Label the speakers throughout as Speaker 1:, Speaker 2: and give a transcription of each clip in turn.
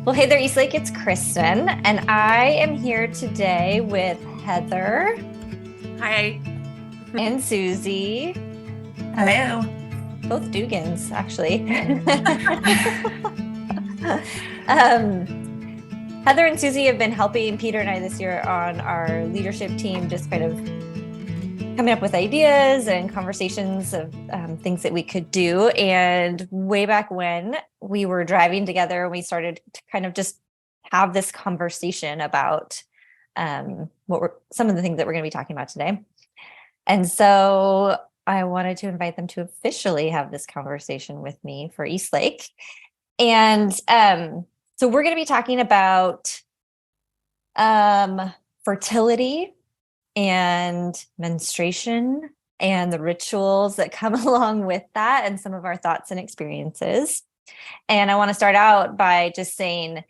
Speaker 1: Well, hey there, Eastlake. It's Kristen, and I am here today with Heather
Speaker 2: Hi.
Speaker 1: and Susie,
Speaker 3: Hello.
Speaker 1: both Dugans, actually. um, Heather and Susie have been helping Peter and I this year on our leadership team, just kind of coming up with ideas and conversations of things that we could do. And way back when we were driving together, we started to kind of just have this conversation about what were some of the things that we're going to be talking about today. And so I wanted to invite them to officially have this conversation with me for Eastlake. And so we're going to be talking about fertility and menstruation and the rituals that come along with that and some of our thoughts and experiences. And I want to start out by just saying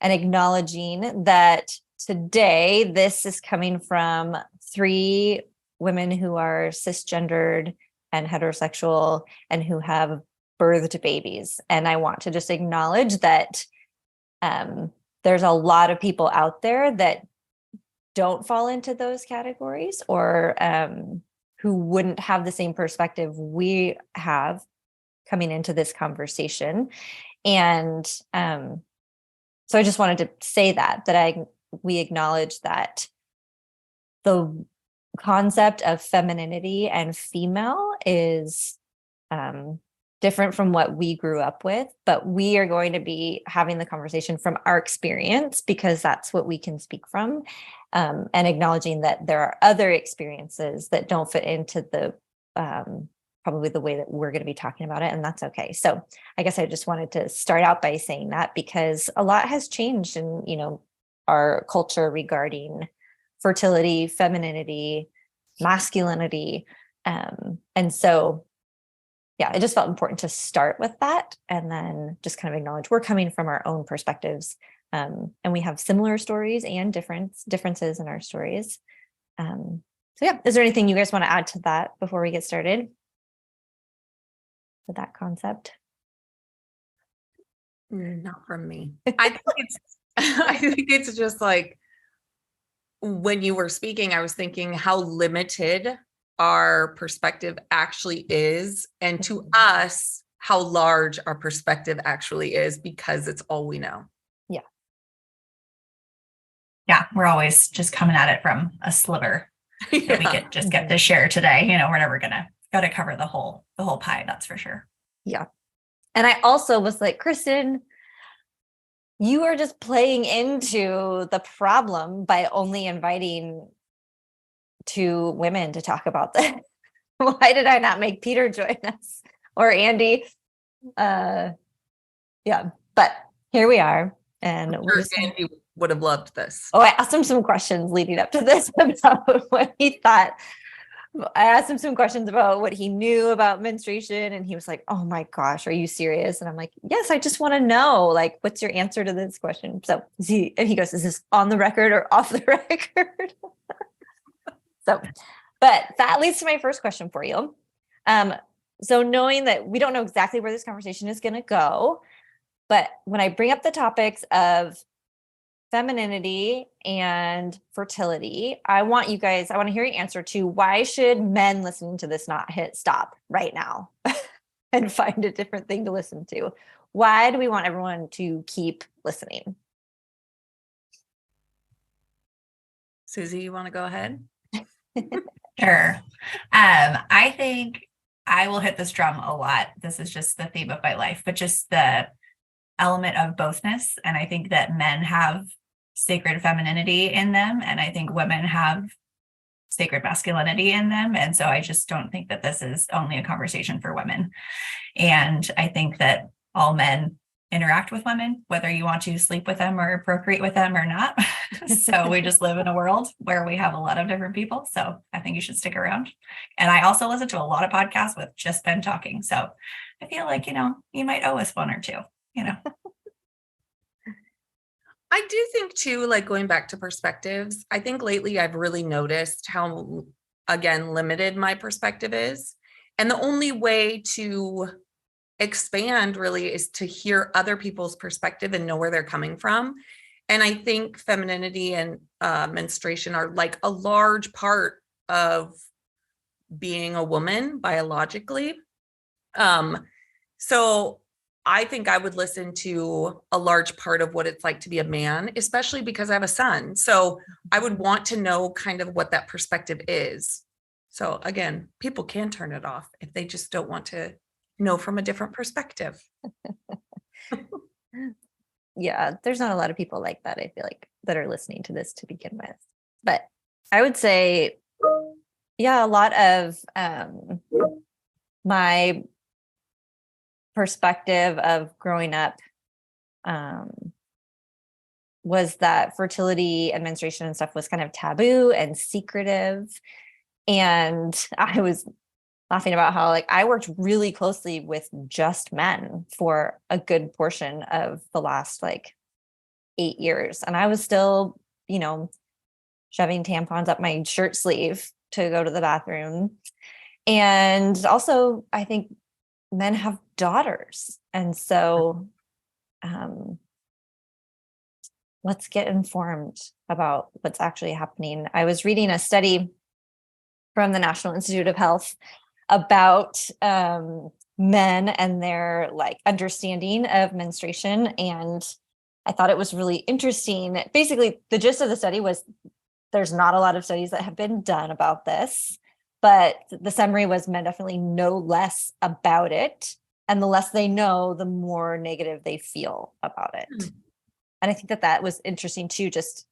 Speaker 1: and acknowledging that today this is coming from three women who are cisgendered and heterosexual and who have birthed babies. And I want to just acknowledge that there's a lot of people out there that don't fall into those categories or who wouldn't have the same perspective we have coming into this conversation. And so I just wanted to say that we acknowledge that the concept of femininity and female is different from what we grew up with, but we are going to be having the conversation from our experience because that's what we can speak from, and acknowledging that there are other experiences that don't fit into the probably the way that we're going to be talking about it, and that's okay. So I guess I just wanted to start out by saying that because a lot has changed in our culture regarding fertility, femininity, masculinity, and so yeah, it just felt important to start with that and then just kind of acknowledge we're coming from our own perspectives, and we have similar stories and differences in our stories. So yeah, is there anything you guys want to add to that before we get started with that concept?
Speaker 2: Not from me. I think it's just like when you were speaking, I was thinking how limited our perspective actually is, and to us, how large our perspective actually is because it's all we know.
Speaker 3: Yeah, we're always just coming at it from a sliver that we could just get to share today. We're never gonna cover the whole pie, that's for sure.
Speaker 1: Yeah. And I also was like, Kristen, you are just playing into the problem by only inviting two women to talk about this. Why did I not make Peter join us or Andy? Yeah, but here we are. And
Speaker 2: Andy would have loved this.
Speaker 1: Oh, I asked him some questions leading up to this about what he thought. I asked him some questions about what he knew about menstruation, and he was like, "Oh my gosh, are you serious?" And I'm like, "Yes, I just want to know, like, what's your answer to this question?" So he goes, "Is this on the record or off the record?" So, but that leads to my first question for you. So knowing that we don't know exactly where this conversation is going to go, but when I bring up the topics of femininity and fertility, I want to hear your answer to why should men listening to this not hit stop right now and find a different thing to listen to? Why do we want everyone to keep listening?
Speaker 2: Susie, you want to go ahead?
Speaker 3: Sure. I think I will hit this drum a lot. This is just the theme of my life, but just the element of bothness. And I think that men have sacred femininity in them, and I think women have sacred masculinity in them. And so I just don't think that this is only a conversation for women. And I think that all men interact with women, whether you want to sleep with them or procreate with them or not. So we just live in a world where we have a lot of different people. So I think you should stick around. And I also listen to a lot of podcasts with just men talking. So I feel like, you might owe us one or two,
Speaker 2: I do think too, like going back to perspectives, I think lately I've really noticed how, again, limited my perspective is. And the only way to expand really is to hear other people's perspective and know where they're coming from. And I think femininity and menstruation are like a large part of being a woman biologically. So I think I would listen to a large part of what it's like to be a man, especially because I have a son. So I would want to know kind of what that perspective is. So again, people can turn it off if they just don't want to know from a different perspective.
Speaker 1: Yeah, there's not a lot of people like that, I feel like, that are listening to this to begin with. But I would say, yeah, a lot of my perspective of growing up was that fertility and menstruation and stuff was kind of taboo and secretive. And I was laughing about how like I worked really closely with just men for a good portion of the last like 8 years. And I was still, shoving tampons up my shirt sleeve to go to the bathroom. And also, I think men have daughters. And so let's get informed about what's actually happening. I was reading a study from the National Institute of Health about men and their like understanding of menstruation. And I thought it was really interesting. Basically, the gist of the study was there's not a lot of studies that have been done about this, but the summary was men definitely know less about it. And the less they know, the more negative they feel about it. And I think that was interesting too, just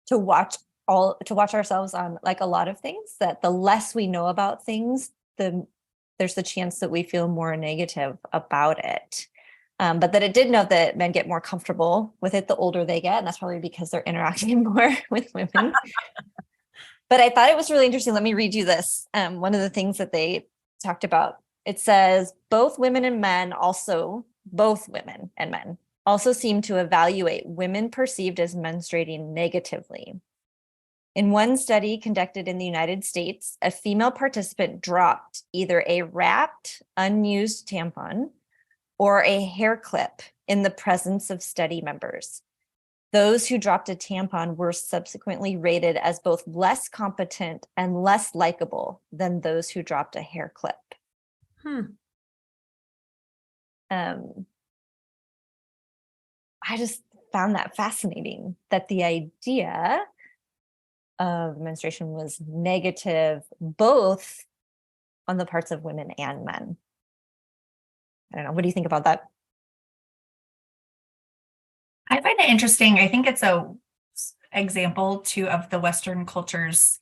Speaker 1: to watch ourselves on like a lot of things, that the less we know about things, there's the chance that we feel more negative about it. But that it did note that men get more comfortable with it the older they get. And that's probably because they're interacting more with women. But I thought it was really interesting. Let me read you this. One of the things that they talked about, it says, both women and men also seem to evaluate women perceived as menstruating negatively. In one study conducted in the United States, a female participant dropped either a wrapped, unused tampon or a hair clip in the presence of study members. Those who dropped a tampon were subsequently rated as both less competent and less likable than those who dropped a hair clip. I just found that fascinating, that the idea of menstruation was negative, both on the parts of women and men. I don't know. What do you think about that?
Speaker 3: I find it interesting. I think it's a example too of the Western culture's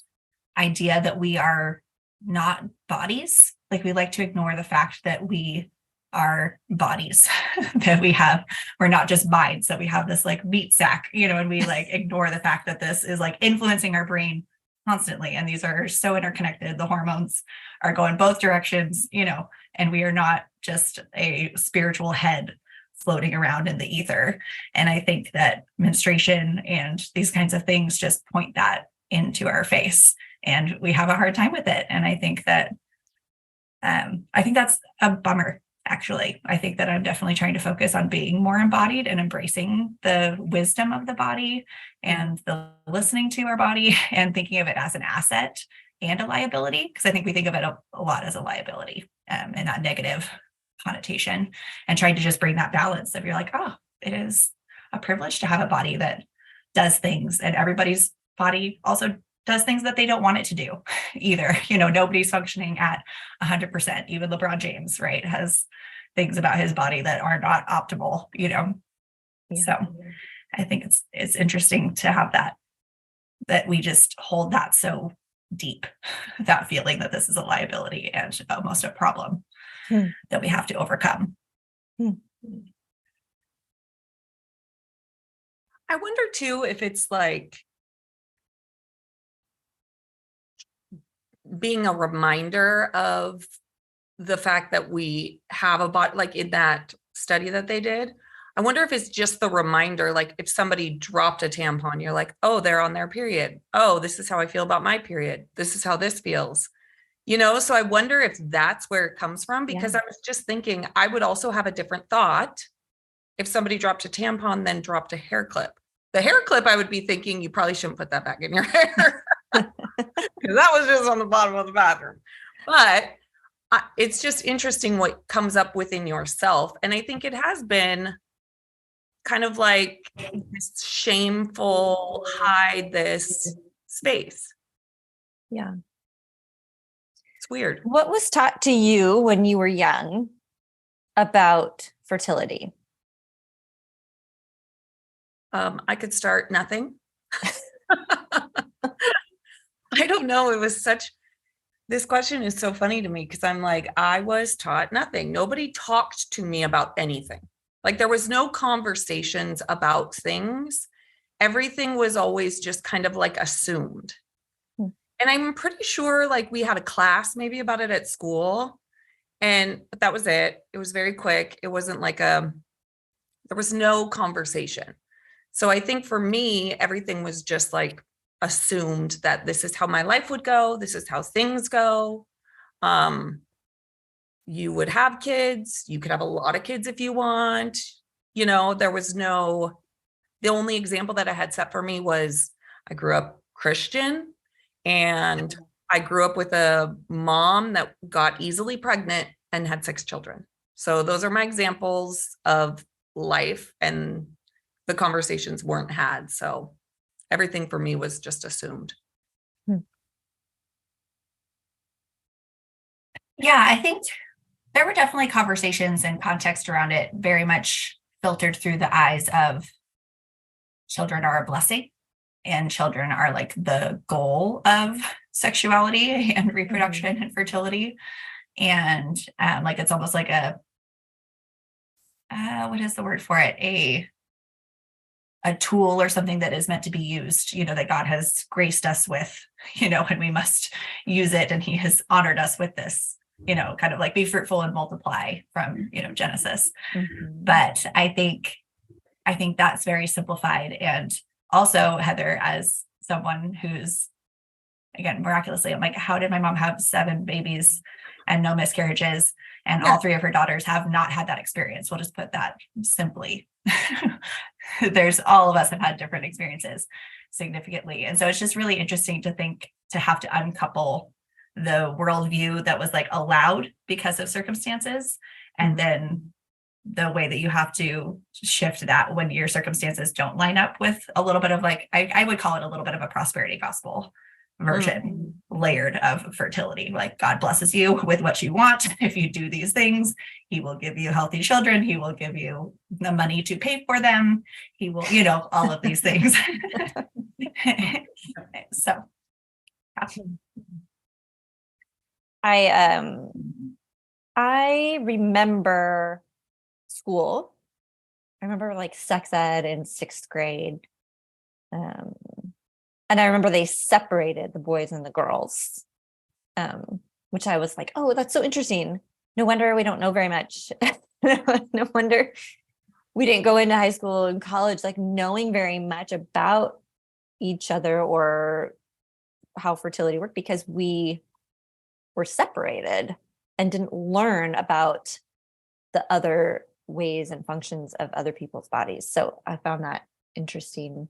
Speaker 3: idea that we are not bodies. Like we like to ignore the fact that we are bodies, that we're not just minds, that we have this like meat sack, and we like ignore the fact that this is like influencing our brain constantly. And these are so interconnected. The hormones are going both directions, and we are not just a spiritual head floating around in the ether. And I think that menstruation and these kinds of things just point that into our face, and we have a hard time with it. And I think that's a bummer. Actually, I think that I'm definitely trying to focus on being more embodied and embracing the wisdom of the body and the listening to our body and thinking of it as an asset and a liability, because I think we think of it a lot as a liability and that negative connotation, and trying to just bring that balance of you're like, oh, it is a privilege to have a body that does things, and everybody's body also does things that they don't want it to do either. Nobody's functioning at 100%. Even LeBron James, right, has things about his body that are not optimal, Yeah. So I think it's interesting to have that we just hold that so deep, that feeling that this is a liability and almost a problem that we have to overcome.
Speaker 2: I wonder too, if it's like being a reminder of the fact that we have a body, like in that study that they did. I wonder if it's just the reminder, like if somebody dropped a tampon, you're like, oh, they're on their period. Oh, this is how I feel about my period. This is how this feels. So I wonder if that's where it comes from, because I was just thinking I would also have a different thought if somebody dropped a tampon, then dropped a hair clip. The hair clip, I would be thinking you probably shouldn't put that back in your hair because that was just on the bottom of the bathroom. But it's just interesting what comes up within yourself. And I think it has been kind of like this shameful, hide this space.
Speaker 1: Yeah.
Speaker 2: It's weird.
Speaker 1: What was taught to you when you were young about fertility?
Speaker 2: I could start nothing. I don't know. This question is so funny to me because I'm like, I was taught nothing. Nobody talked to me about anything. Like there was no conversations about things. Everything was always just kind of like assumed. And I'm pretty sure like we had a class maybe about it at school, but that was it. It was very quick. It wasn't like there was no conversation. So I think for me, everything was just like assumed that this is how my life would go. This is how things go. You would have kids. You could have a lot of kids if you want. There was the only example that I had set for me was I grew up Christian, and I grew up with a mom that got easily pregnant and had 6 children. So those are my examples of life, and the conversations weren't had. So everything for me was just assumed.
Speaker 3: Yeah, I think there were definitely conversations and context around it, very much filtered through the eyes of children are a blessing and children are like the goal of sexuality and reproduction and fertility. And like it's almost like what is the word for it? A tool or something that is meant to be used, that God has graced us with, and we must use it. And he has honored us with this, kind of like be fruitful and multiply from, Genesis. But I think that's very simplified. And also, Heather, as someone who's, again, miraculously, I'm like, how did my mom have 7 babies and no miscarriages? And all 3 of her daughters have not had that experience. We'll just put that simply. All of us have had different experiences significantly. And so it's just really interesting to have to uncouple the worldview that was like allowed because of circumstances, and then the way that you have to shift that when your circumstances don't line up with a little bit of like, I would call it a little bit of a prosperity gospel version layered of fertility. Like God blesses you with what you want. If you do these things, he will give you healthy children. He will give you the money to pay for them. He will, all of these things. So
Speaker 1: I remember school. I remember like sex ed in 6th grade. And I remember they separated the boys and the girls, which I was like, oh, that's so interesting. No wonder we don't know very much. No wonder we didn't go into high school and college, like knowing very much about each other or how fertility worked, because we were separated and didn't learn about the other ways and functions of other people's bodies. So I found that interesting.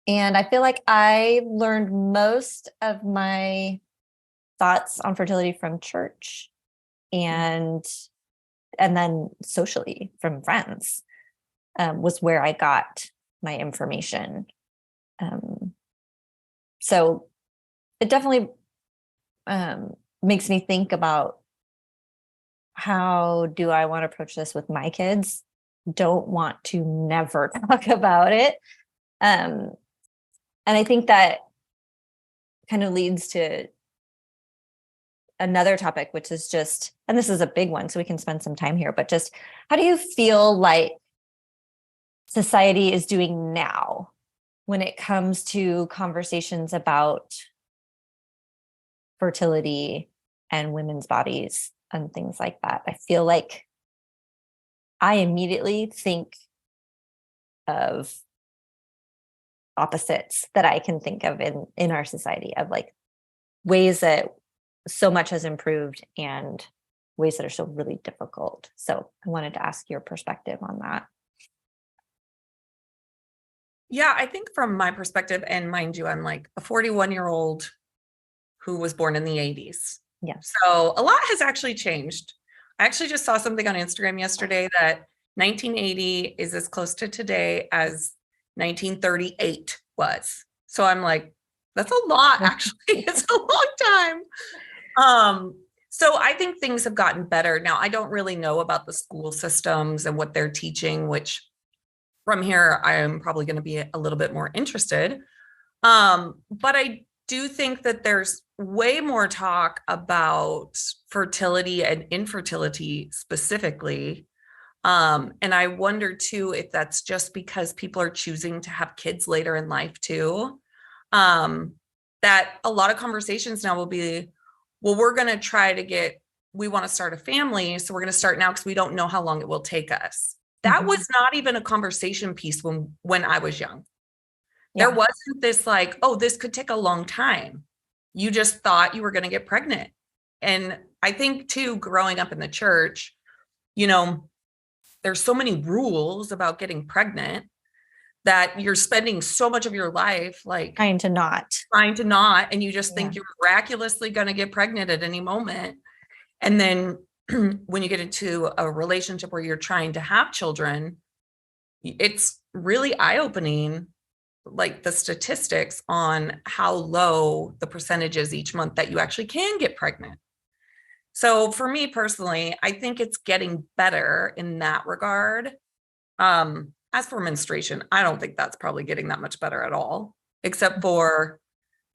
Speaker 1: And I feel like I learned most of my thoughts on fertility from church and then socially from friends, was where I got my information. So it definitely makes me think about, how do I want to approach this with my kids? Don't want to never talk about it. And I think that kind of leads to another topic, which is just, and this is a big one, so we can spend some time here, but just how do you feel like society is doing now when it comes to conversations about fertility and women's bodies and things like that? I feel like I immediately think of opposites that I can think of in our society, of like ways that so much has improved and ways that are still really difficult. So I wanted to ask your perspective on that.
Speaker 2: Yeah, I think from my perspective, and mind you, I'm like a 41-year-old who was born in the 80s.
Speaker 1: Yeah.
Speaker 2: So a lot has actually changed. I actually just saw something on Instagram yesterday that 1980 is as close to today as 1938 was. So I'm like, that's a lot, actually. It's a long time. So I think things have gotten better. Now, I don't really know about the school systems and what they're teaching, which from here, I am probably going to be a little bit more interested. But I do think that there's way more talk about fertility and infertility specifically. And I wonder too, if that's just because people are choosing to have kids later in life too. That a lot of conversations now will be, well, we're going to we want to start a family. So we're going to start now because we don't know how long it will take us. That was not even a conversation piece when I was young. Yeah. There wasn't this like, oh, this could take a long time. You just thought you were going to get pregnant. And I think too, growing up in the church, there's so many rules about getting pregnant that you're spending so much of your life like
Speaker 1: trying to not,
Speaker 2: and you just think you're miraculously going to get pregnant at any moment. And then when you get into a relationship where you're trying to have children, it's really eye-opening, like the statistics on how low the percentage is each month that you actually can get pregnant. So for me personally, I think it's getting better in that regard. As for menstruation, I don't think that's probably getting that much better at all, except for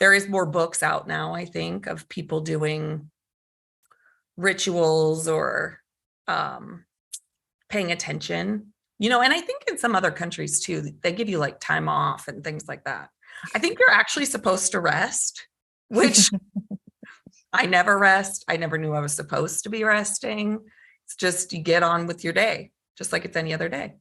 Speaker 2: there is more books out now, I think, of people doing rituals or paying attention, and I think in some other countries too, they give you like time off and things like that. I think you're actually supposed to rest, which I never rest. I never knew I was supposed to be resting. It's just, you get on with your day, just like it's any other day.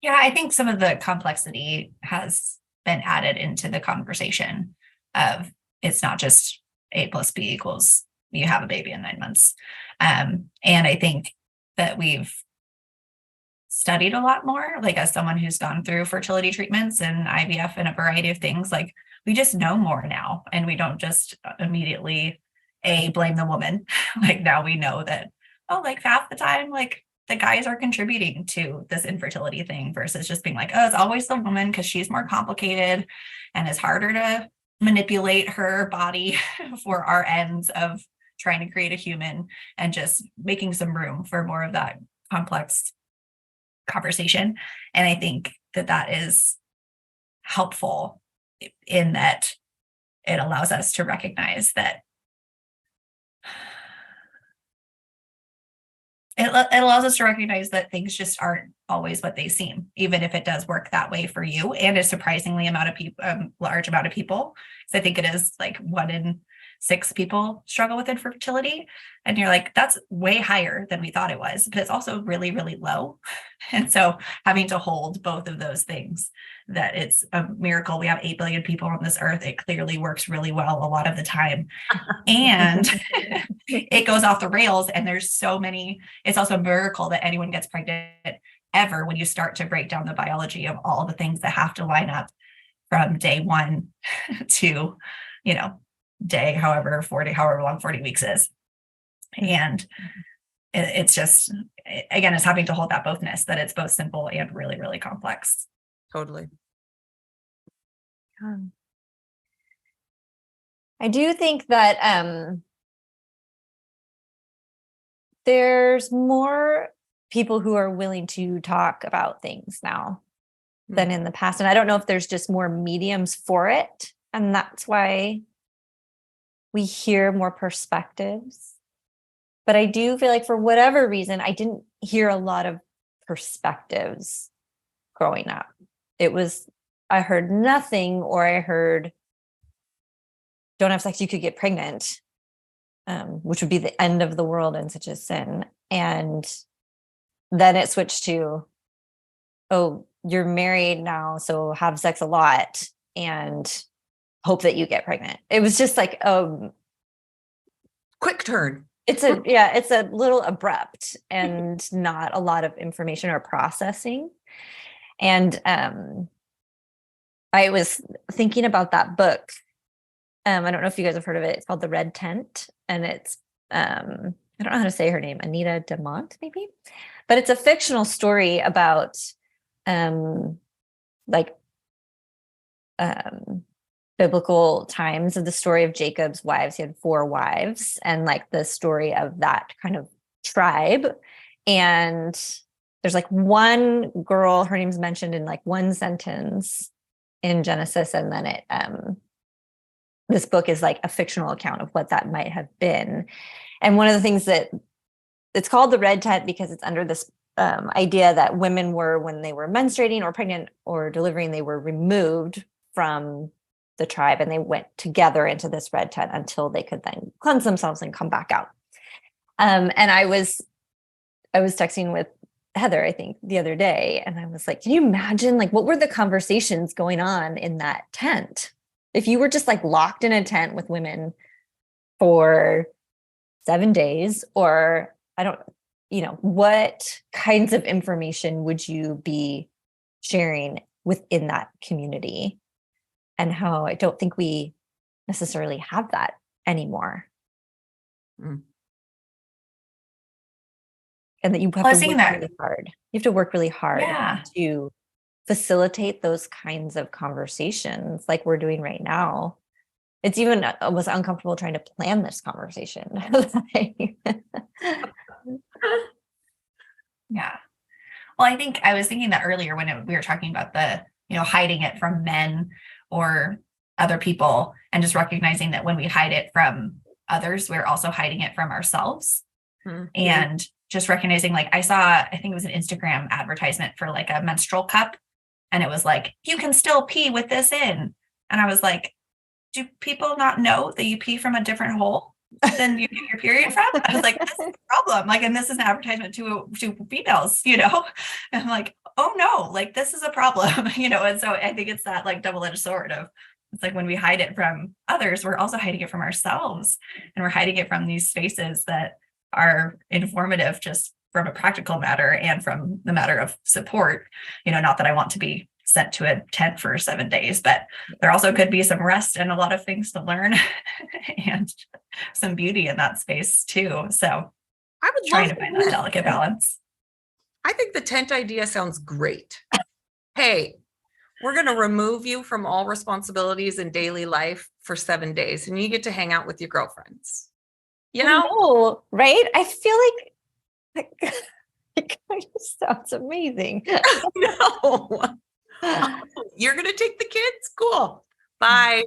Speaker 3: Yeah, I think some of the complexity has been added into the conversation of it's not just A plus B equals you have a baby in 9 months. And I think that we've studied a lot more, like as someone who's gone through fertility treatments and IVF and a variety of things, like we just know more now, and we don't just immediately blame the woman. Like now we know that, oh, like half the time, like the guys are contributing to this infertility thing versus just being like, oh, it's always the woman because she's more complicated and it's harder to manipulate her body for our ends of trying to create a human, and just making some room for more of that complex conversation. And I think that is helpful in that it allows us to recognize that it allows us to recognize that things just aren't always what they seem, even if it does work that way for you and a surprisingly large amount of people. So I think it is like 1 in 6 people struggle with infertility. And you're like, that's way higher than we thought it was, but it's also really, really low. And so having to hold both of those things, that it's a miracle. We have 8 billion people on this earth. It clearly works really well a lot of the time. And it goes off the rails. And there's so many, it's also a miracle that anyone gets pregnant ever when you start to break down the biology of all the things that have to line up from day 1 to, day, however long 40 weeks is. And it's just, again, it's having to hold that bothness, that it's both simple and really, really complex.
Speaker 2: Totally.
Speaker 1: I do think that there's more people who are willing to talk about things now than in the past. And I don't know if there's just more mediums for it, and that's why we hear more perspectives. But I do feel like for whatever reason, I didn't hear a lot of perspectives growing up. I heard nothing, or I heard, don't have sex, you could get pregnant, which would be the end of the world and such a sin. And then it switched to, oh, you're married now, so have sex a lot and hope that you get pregnant. It was just like,
Speaker 2: Quick turn.
Speaker 1: it's a little abrupt and not a lot of information or processing. And I was thinking about that book. I don't know if you guys have heard of it. It's called The Red Tent, and it's I don't know how to say her name, Anita Demont, maybe, but it's a fictional story about like biblical times, of the story of Jacob's wives. He had 4 wives, and like the story of that kind of tribe. And there's like one girl, her name's mentioned in like one sentence in Genesis, and then it this book is like a fictional account of what that might have been. And one of the things that it's called the Red Tent because it's under this idea that women were, when they were menstruating or pregnant or delivering, they were removed from the tribe and they went together into this red tent until they could then cleanse themselves and come back out. And I was texting with Heather, I think, the other day, and I was like, can you imagine, like, what were the conversations going on in that tent? If you were just like locked in a tent with women for 7 days, or what kinds of information would you be sharing within that community? And how I don't think we necessarily have that anymore. Mm. And that you have to work really hard. You have to work really hard to facilitate those kinds of conversations like we're doing right now. It's even was uncomfortable trying to plan this conversation.
Speaker 3: Yeah. Well, I think I was thinking that earlier when we were talking about the, hiding it from men or other people, and just recognizing that when we hide it from others, we're also hiding it from ourselves. Mm-hmm. And just recognizing, like, I think it was an Instagram advertisement for like a menstrual cup, and it was like, you can still pee with this in. And I was like, do people not know that you pee from a different hole than you get your period from? I was like, this is a problem. Like, and this is an advertisement to females, And I'm like, oh no, like, this is a problem, And so I think it's that like double-edged sword of, it's like when we hide it from others, we're also hiding it from ourselves, and we're hiding it from these spaces that are informative just from a practical matter and from the matter of support. Not that I want to be sent to a tent for 7 days, but there also could be some rest and a lot of things to learn and some beauty in that space too. So
Speaker 2: I would
Speaker 3: trying to find that delicate balance.
Speaker 2: I think the tent idea sounds great. Hey, we're going to remove you from all responsibilities in daily life for 7 days, and you get to hang out with your girlfriends.
Speaker 1: Oh, right? I feel like it kind of sounds amazing.
Speaker 2: No. You're going to take the kids? Cool. Bye.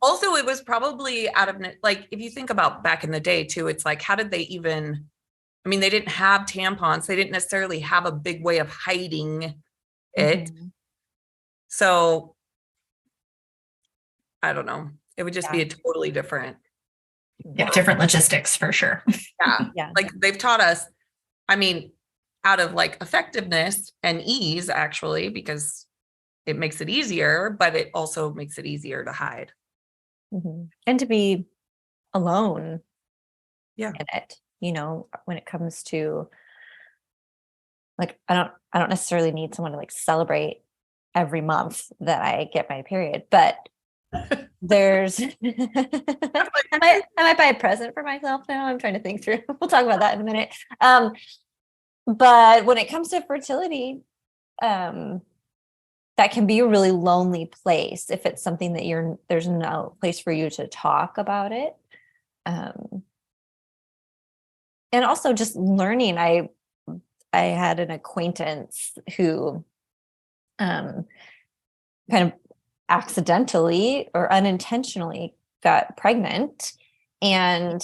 Speaker 2: Also, it was probably out of, like, if you think about back in the day too, it's like, how did they even, they didn't have tampons. They didn't necessarily have a big way of hiding it. Mm-hmm. So I don't know. It would just be a totally different.
Speaker 3: Different logistics for sure.
Speaker 2: Yeah. Like they've taught us, out of like effectiveness and ease, actually, because it makes it easier, but it also makes it easier to hide.
Speaker 1: Mm-hmm. And to be alone
Speaker 2: in
Speaker 1: it, when it comes to, like, I don't necessarily need someone to like celebrate every month that I get my period, but there's I might buy a present for myself now. I'm trying to think through. We'll talk about that in a minute. But when it comes to fertility, that can be a really lonely place if it's something that there's no place for you to talk about it. And also just learning. I had an acquaintance who kind of accidentally or unintentionally got pregnant, and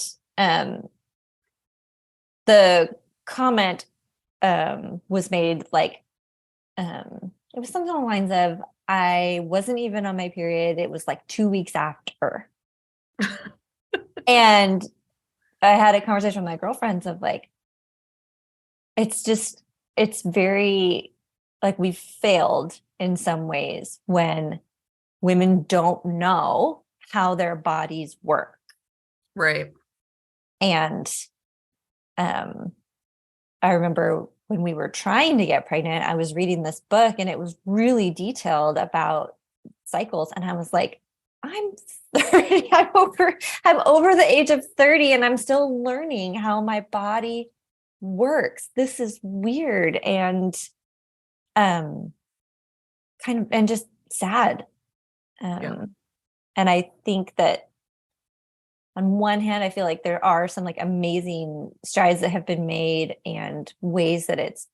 Speaker 1: the comment was made like it was something along the lines of, I wasn't even on my period, it was like 2 weeks after. And I had a conversation with my girlfriends of like, it's just it's very like we've failed in some ways when women don't know how their bodies work.
Speaker 2: Right.
Speaker 1: And I remember when we were trying to get pregnant, I was reading this book and it was really detailed about cycles. And I was like, I'm 30, I'm over the age of 30 and I'm still learning how my body works. This is weird and kind of and just sad. And I think that on one hand, I feel like there are some like amazing strides that have been made and ways that it's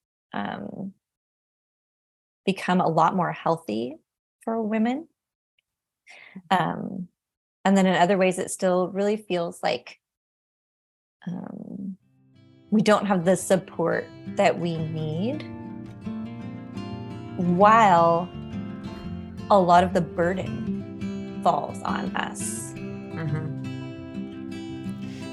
Speaker 1: become a lot more healthy for women. And then in other ways, it still really feels like we don't have the support that we need, while a lot of the burden falls on us.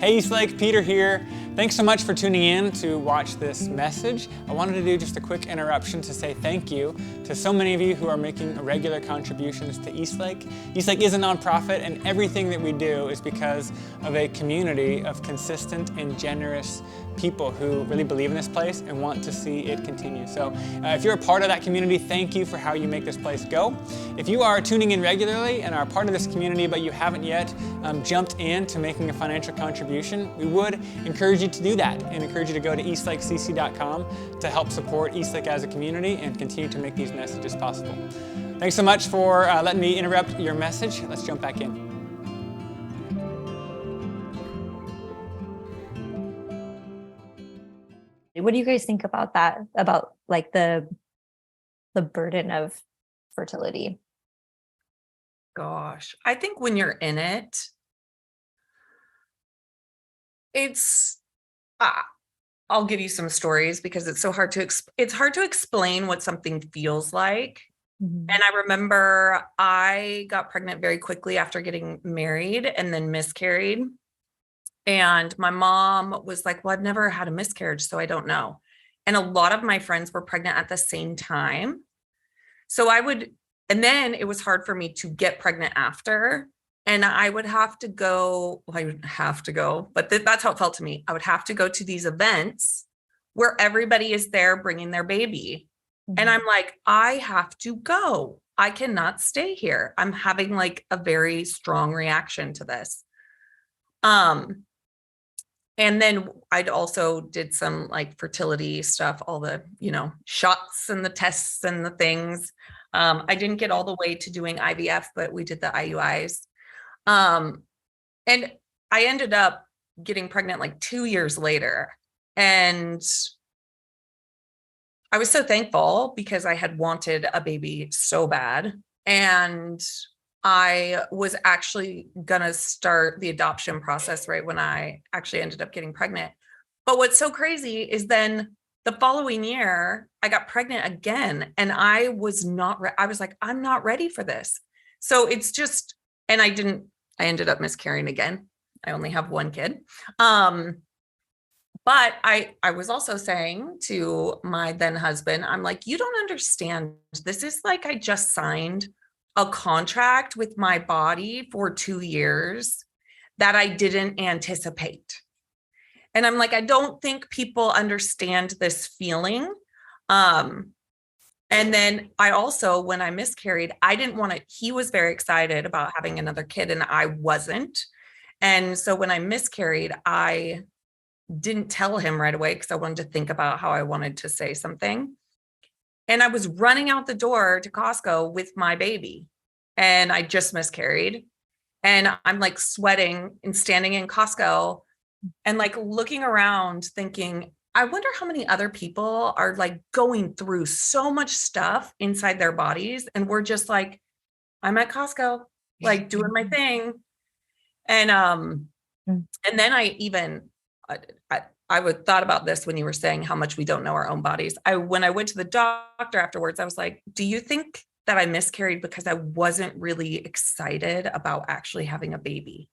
Speaker 4: Hey Eastlake, Peter here. Thanks so much for tuning in to watch this message. I wanted to do just a quick interruption to say thank you to so many of you who are making regular contributions to Eastlake. Eastlake is a nonprofit, and everything that we do is because of a community of consistent and generous people who really believe in this place and want to see it continue. So if you're a part of that community, thank you for how you make this place go. If you are tuning in regularly and are part of this community but you haven't yet jumped into making a financial contribution, we would encourage you to do that and encourage you to go to eastlakecc.com to help support Eastlake as a community and continue to make these messages possible. Thanks so much for letting me interrupt your message. Let's jump back in.
Speaker 1: What do you guys think about that? About like the burden of fertility?
Speaker 2: Gosh, I think when you're in it, I'll give you some stories because it's so hard to explain what something feels like. And I remember I got pregnant very quickly after getting married and then miscarried. And my mom was like, well, I've never had a miscarriage, so I don't know. And a lot of my friends were pregnant at the same time. And then it was hard for me to get pregnant after. And I would have to go, but that's how it felt to me. I would have to go to these events where everybody is there bringing their baby. And I'm like, I have to go. I cannot stay here. I'm having like a very strong reaction to this. And then I'd also did some like fertility stuff, all the, shots and the tests and the things. I didn't get all the way to doing IVF, but we did the IUIs. And I ended up getting pregnant like 2 years later. And I was so thankful because I had wanted a baby so bad. And I was actually going to start the adoption process right when I actually ended up getting pregnant. But what's so crazy is then the following year, I got pregnant again. And I was I was like, I'm not ready for this. So it's just, and I ended up miscarrying again. I only have one kid. But I was also saying to my then husband, I'm like, you don't understand. This is like, I just signed a contract with my body for 2 years that I didn't anticipate. And I'm like, I don't think people understand this feeling. And then I also, when I miscarried, I didn't want to, he was very excited about having another kid and I wasn't. And so when I miscarried, I didn't tell him right away because I wanted to think about how I wanted to say something. And I was running out the door to Costco with my baby and I just miscarried. And I'm like sweating and standing in Costco and like looking around thinking, I wonder how many other people are like going through so much stuff inside their bodies. And we're just like, I'm at Costco, like doing my thing. And then I would thought about this when you were saying how much we don't know our own bodies. When I went to the doctor afterwards, I was like, do you think that I miscarried because I wasn't really excited about actually having a baby?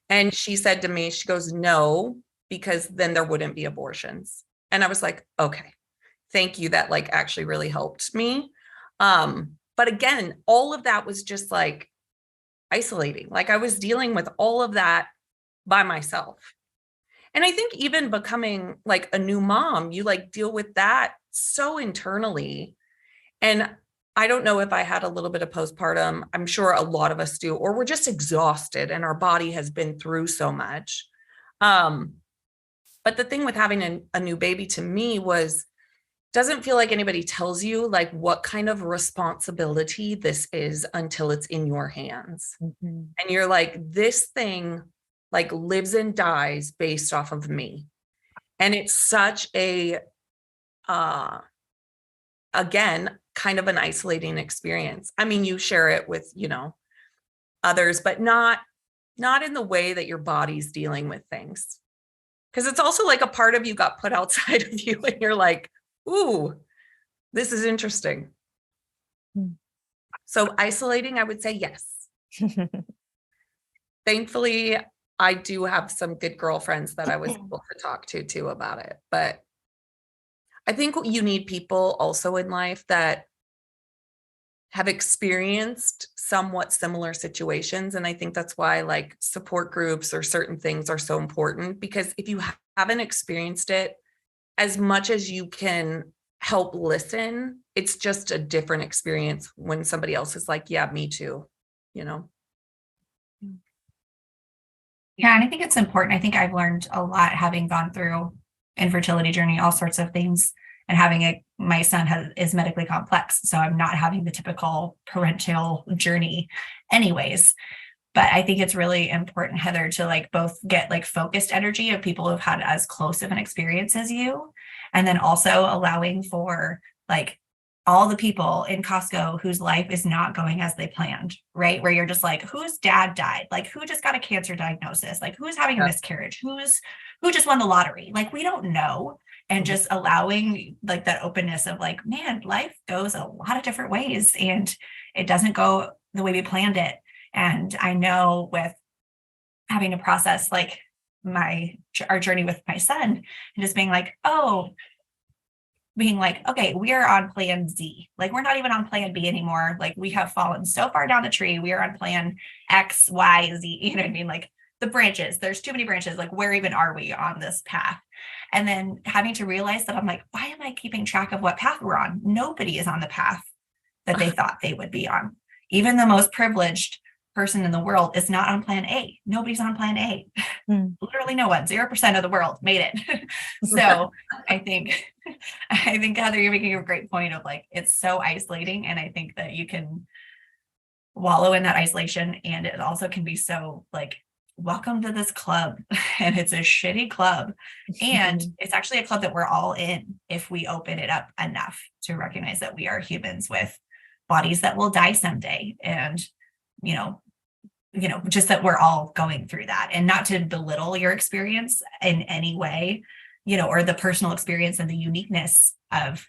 Speaker 2: And she said to me, she goes, no, because then there wouldn't be abortions. And I was like, okay, thank you. That like actually really helped me. But again, all of that was just like isolating. Like I was dealing with all of that by myself. And I think even becoming like a new mom, you like deal with that so internally. And I don't know if I had a little bit of postpartum. I'm sure a lot of us do, or we're just exhausted and our body has been through so much. But the thing with having a new baby to me was, doesn't feel like anybody tells you like what kind of responsibility this is until it's in your hands. And you're like, this thing like lives and dies based off of me. And it's such a, again, kind of an isolating experience. I mean, you share it with, you know, others, but not in the way that your body's dealing with things. Because it's also like a part of you got put outside of you and you're like, ooh, this is interesting. So isolating, I would say yes. Thankfully, I do have some good girlfriends that I was able to talk to too about it. But I think you need people also in life that have experienced somewhat similar situations. And I think that's why like support groups or certain things are so important, because if you haven't experienced it, as much as you can help listen, it's just a different experience when somebody else is like, yeah, me too, you know?
Speaker 3: Yeah, and I think it's important. I think I've learned a lot having gone through infertility journey, all sorts of things, and having my son is medically complex. So I'm not having the typical parental journey anyways. But I think it's really important, Heather, to like both get like focused energy of people who've had as close of an experience as you, and then also allowing for like all the people in Costco whose life is not going as they planned, right? Where you're just like, whose dad died? Like who just got a cancer diagnosis? Like who's having a miscarriage? Who just won the lottery? Like we don't know. And just allowing like that openness of like, man, life goes a lot of different ways and it doesn't go the way we planned it. And I know with having to process like our journey with my son and just being like, okay, we are on plan Z. Like we're not even on plan B anymore. Like we have fallen so far down the tree. We are on plan X, Y, Z. You know what I mean? Like the branches, there's too many branches. Like where even are we on this path? And then having to realize that I'm like, why am I keeping track of what path we're on? Nobody is on the path that they thought they would be on. Even the most privileged person in the world is not on plan A. Nobody's on plan A. Literally no one, 0% of the world made it. So I think Heather, you're making a great point of like, it's so isolating. And I think that you can wallow in that isolation. And it also can be so like, welcome to this club. And it's a shitty club. And it's actually a club that we're all in if we open it up enough to recognize that we are humans with bodies that will die someday. And, you know, just that we're all going through that, and not to belittle your experience in any way, you know, or the personal experience and the uniqueness of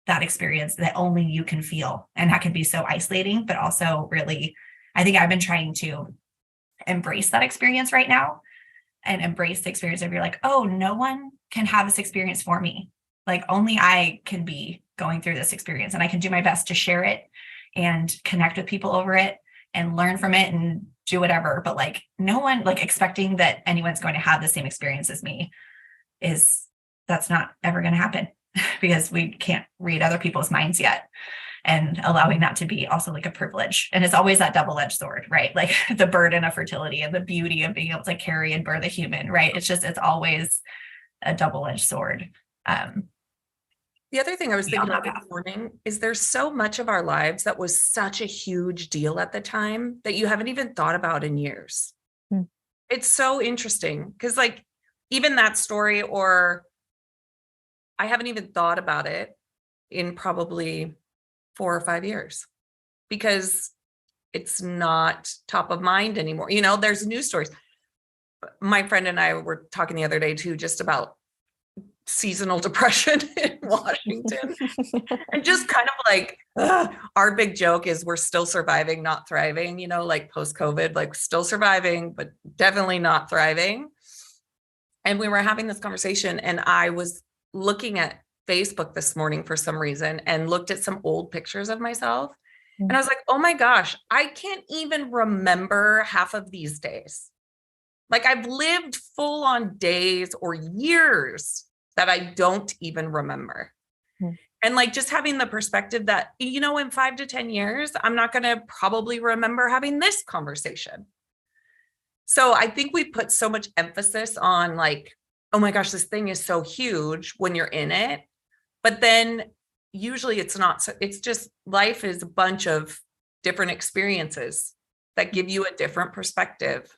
Speaker 3: that experience that only you can feel. And that can be so isolating, but also really, I think I've been trying to embrace that experience right now and embrace the experience of you're like, oh, no one can have this experience for me. Like only I can be going through this experience, and I can do my best to share it and connect with people over it and learn from it and do whatever. But like no one, like expecting that anyone's going to have the same experience as me that's not ever going to happen because we can't read other people's minds yet. And allowing that to be also like a privilege. And it's always that double-edged sword, right? Like the burden of fertility and the beauty of being able to carry and birth a human, right? It's always a double-edged sword.
Speaker 2: The other thing I was thinking about this morning is there's so much of our lives that was such a huge deal at the time that you haven't even thought about in years. It's so interesting because like even that story, or I haven't even thought about it in probably 4 or 5 years because it's not top of mind anymore. You know, there's news stories. My friend and I were talking the other day too, just about seasonal depression in Washington and just kind of like our big joke is we're still surviving, not thriving, you know, like post-COVID, like still surviving, but definitely not thriving. And we were having this conversation and I was looking at Facebook this morning for some reason and looked at some old pictures of myself. And I was like, oh my gosh, I can't even remember half of these days. Like I've lived full on days or years that I don't even remember. And like just having the perspective that, you know, in 5 to 10 years, I'm not going to probably remember having this conversation. So I think we put so much emphasis on like, oh my gosh, this thing is so huge when you're in it. But then usually it's not. So it's just life is a bunch of different experiences that give you a different perspective.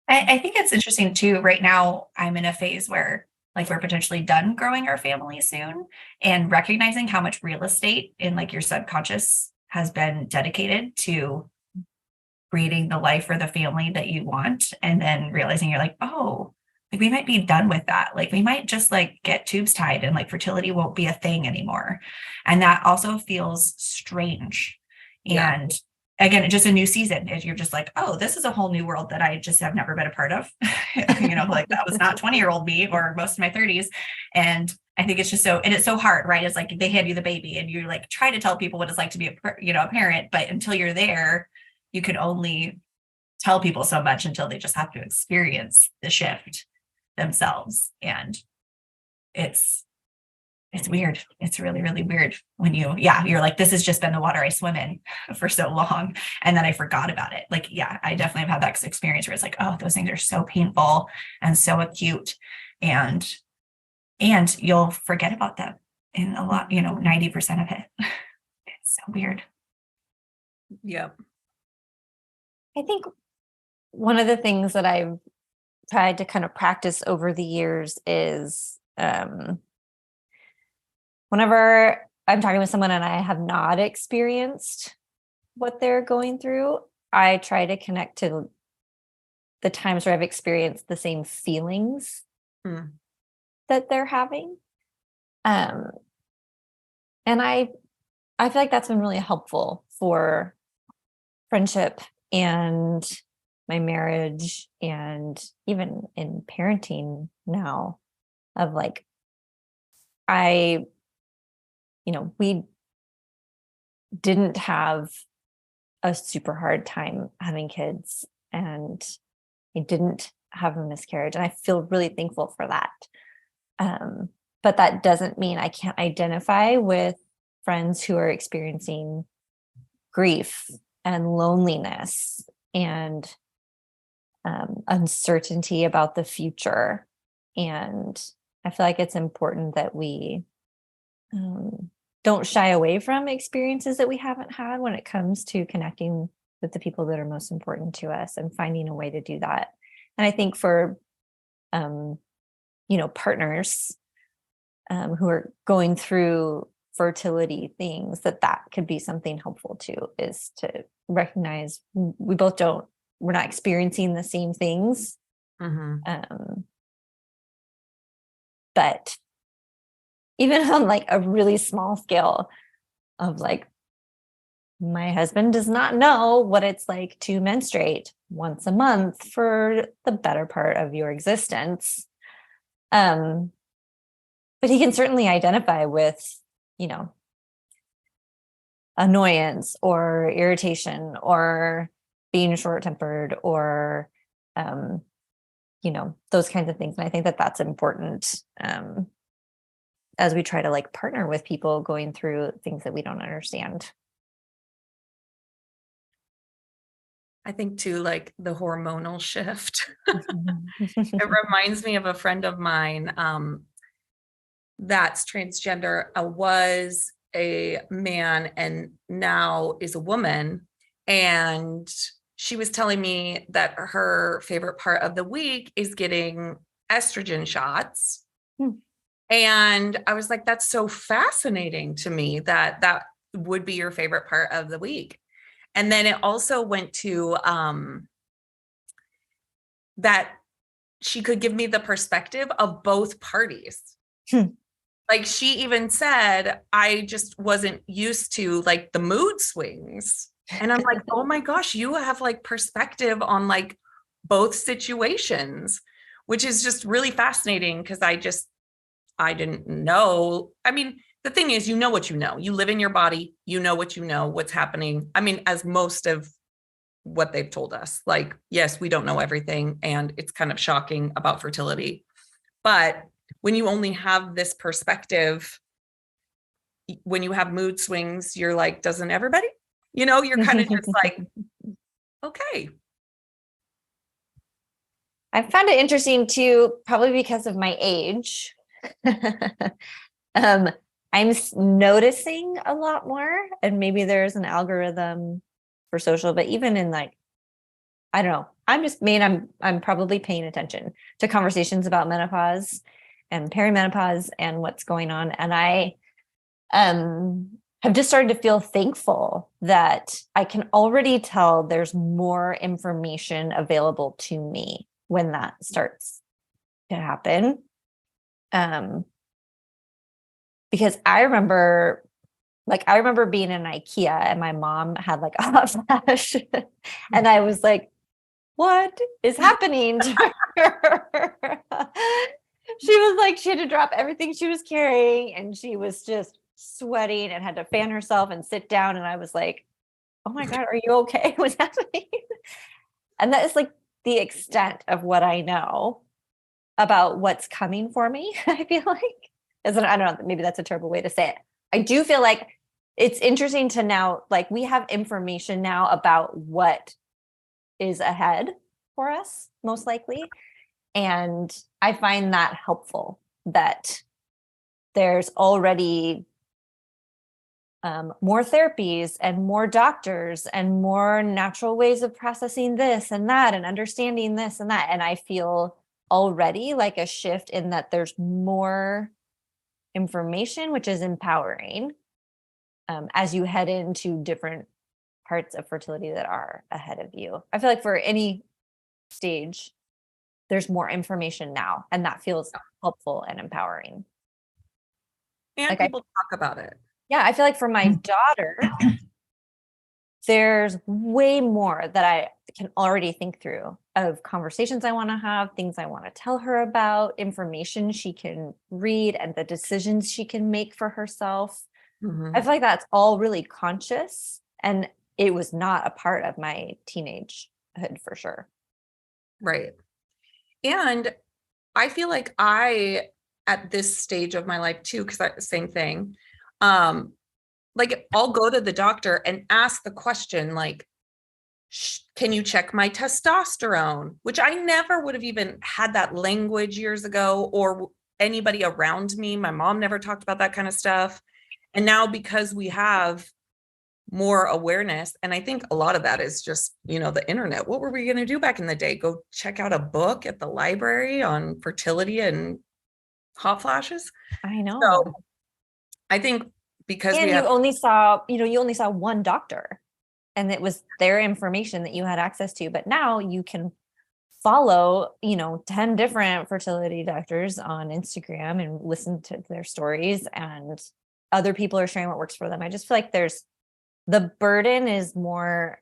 Speaker 3: I think it's interesting too. Right now, I'm in a phase where like we're potentially done growing our family soon and recognizing how much real estate in like your subconscious has been dedicated to creating the life or the family that you want. And then realizing you're like, oh, like we might be done with that. Like we might just like get tubes tied and like fertility won't be a thing anymore. And that also feels strange.
Speaker 2: Yeah.
Speaker 3: And again, just a new season. You're just like, oh, this is a whole new world that I just have never been a part of. You know, like that was not 20-year-old me or most of my 30s. And I think it's just so, and it's so hard, right? It's like they hand you the baby and you like try to tell people what it's like to be a parent, but until you're there, you can only tell people so much until they just have to experience the shift themselves. And it's weird. It's really, really weird when you're like, this has just been the water I swim in for so long. And then I forgot about it. Like, yeah, I definitely have had that experience where it's like, oh, those things are so painful and so acute. And you'll forget about them in a lot, 90% of it. It's so weird.
Speaker 2: Yeah.
Speaker 1: I think one of the things that I've tried to kind of practice over the years is whenever I'm talking with someone and I have not experienced what they're going through, I try to connect to the times where I've experienced the same feelings that they're having. And I feel like that's been really helpful for friendship and my marriage and even in parenting now of like, we didn't have a super hard time having kids and I didn't have a miscarriage. And I feel really thankful for that. But that doesn't mean I can't identify with friends who are experiencing grief and loneliness and uncertainty about the future. And I feel like it's important that we don't shy away from experiences that we haven't had when it comes to connecting with the people that are most important to us and finding a way to do that. And I think for, partners who are going through fertility things, that could be something helpful too, is to recognize we're not experiencing the same things. But even on like a really small scale of like, my husband does not know what it's like to menstruate once a month for the better part of your existence. But he can certainly identify with, annoyance or irritation or being short-tempered or, those kinds of things. And I think that that's important as we try to like partner with people going through things that we don't understand.
Speaker 2: I think too, like the hormonal shift. It reminds me of a friend of mine that's transgender, was a man and now is a woman. And she was telling me that her favorite part of the week is getting estrogen shots. And I was like, that's so fascinating to me that would be your favorite part of the week. And then it also went to that she could give me the perspective of both parties. Like she even said, I just wasn't used to like the mood swings. And I'm like, oh my gosh, you have like perspective on like both situations, which is just really fascinating because I didn't know. I mean, the thing is, you know what you know. You live in your body, you know what you know, what's happening. I mean, as most of what they've told us, like, yes, we don't know everything, and it's kind of shocking about fertility. But when you only have this perspective, when you have mood swings, you're like, doesn't everybody? You know, you're kind of just like, okay.
Speaker 1: I found it interesting too, probably because of my age. I'm noticing a lot more, and maybe there's an algorithm for social, but even in like, I don't know, I'm probably paying attention to conversations about menopause and perimenopause and what's going on. And I have just started to feel thankful that I can already tell there's more information available to me when that starts to happen. Because I remember being in IKEA and my mom had like a hot flash and I was like, what is happening to her? She was like, she had to drop everything she was carrying and she was just sweating and had to fan herself and sit down. And I was like, oh my God, are you okay? What's happening? And that is like the extent of what I know about what's coming for me, I feel like. I don't know, maybe that's a terrible way to say it. I do feel like it's interesting to now, like we have information now about what is ahead for us, most likely. And I find that helpful that there's already more therapies and more doctors and more natural ways of processing this and that and understanding this and that. And I feel already like a shift in that there's more information, which is empowering as you head into different parts of fertility that are ahead of you. I feel like for any stage, there's more information now, and that feels helpful and empowering.
Speaker 2: And
Speaker 1: like
Speaker 2: people talk about it.
Speaker 1: Yeah, I feel like for my daughter, there's way more that I can already think through of conversations I want to have, things I want to tell her about, information she can read, and the decisions she can make for herself. I feel like that's all really conscious, and it was not a part of my teenagehood for sure. Right.
Speaker 2: And I feel like at this stage of my life too, because same thing, like I'll go to the doctor and ask the question, like, can you check my testosterone? Which I never would have even had that language years ago, or anybody around me. My mom never talked about that kind of stuff. And now because we have more awareness, and I think a lot of that is just, the internet. What were we going to do back in the day? Go check out a book at the library on fertility and hot flashes?
Speaker 1: I know.
Speaker 2: So I think because
Speaker 1: you only saw one doctor, and it was their information that you had access to. But now you can follow, 10 different fertility doctors on Instagram and listen to their stories, and other people are sharing what works for them. I just feel like the burden is more,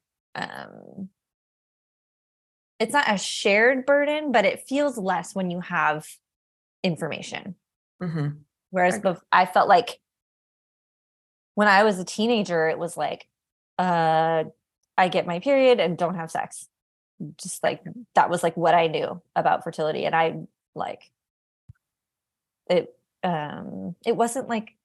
Speaker 1: it's not a shared burden, but it feels less when you have information. Whereas I felt like when I was a teenager, it was like, I get my period and don't have sex. Just like, that was like what I knew about fertility. And I like it wasn't like